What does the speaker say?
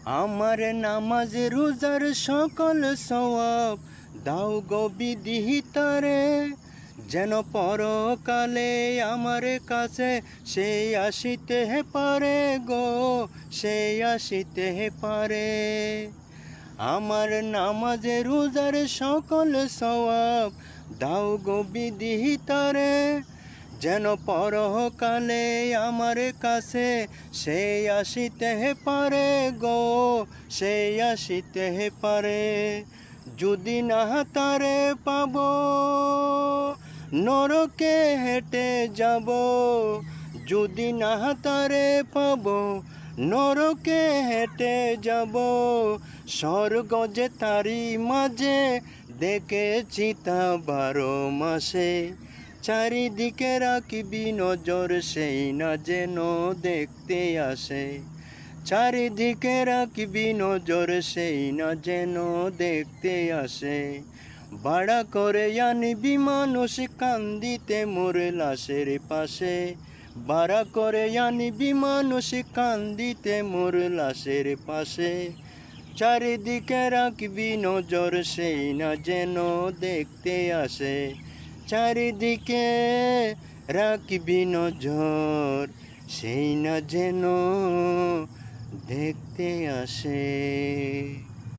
আমার নামাজ রোজার সকল সওয়াব দাও গো বিদিহিতারে, যেন পরকালে আমার কাছে সেই আসিতে পারে গো, সেই আসিতে পারে। আমার নামাজ রোজার সকল সওয়াব দাও গো বিদিহিতারে, যেন পরকালে আমার কাছে সেই আসিতে পারে গো, সেই আসিতে পারে। যদি না তারে পাব নরকে হেঁটে যাব, যদি না তারে পাব নরকে হেঁটে যাব। স্বর্গ যে তারি মাঝে দেখেছি তা 12 মাসে, চারিদিকে রাখবি নজর সেই না যেন দেখতে আসে, চারিদিকে রাখবি নজর সেই না যেন দেখতে আসে। ভাড়া করে আনবি মানুষ কান্দিতে মোর লাশের পাশে, ভাড়া করে আনবি মানুষ কান্দিতে মোর লাশের পাশে। চারিদিকে রাখবি নজর সেই না যেন দেখতে আসে, চারিদিকে রাখবি নজর সেই না যেন দেখতে আসে।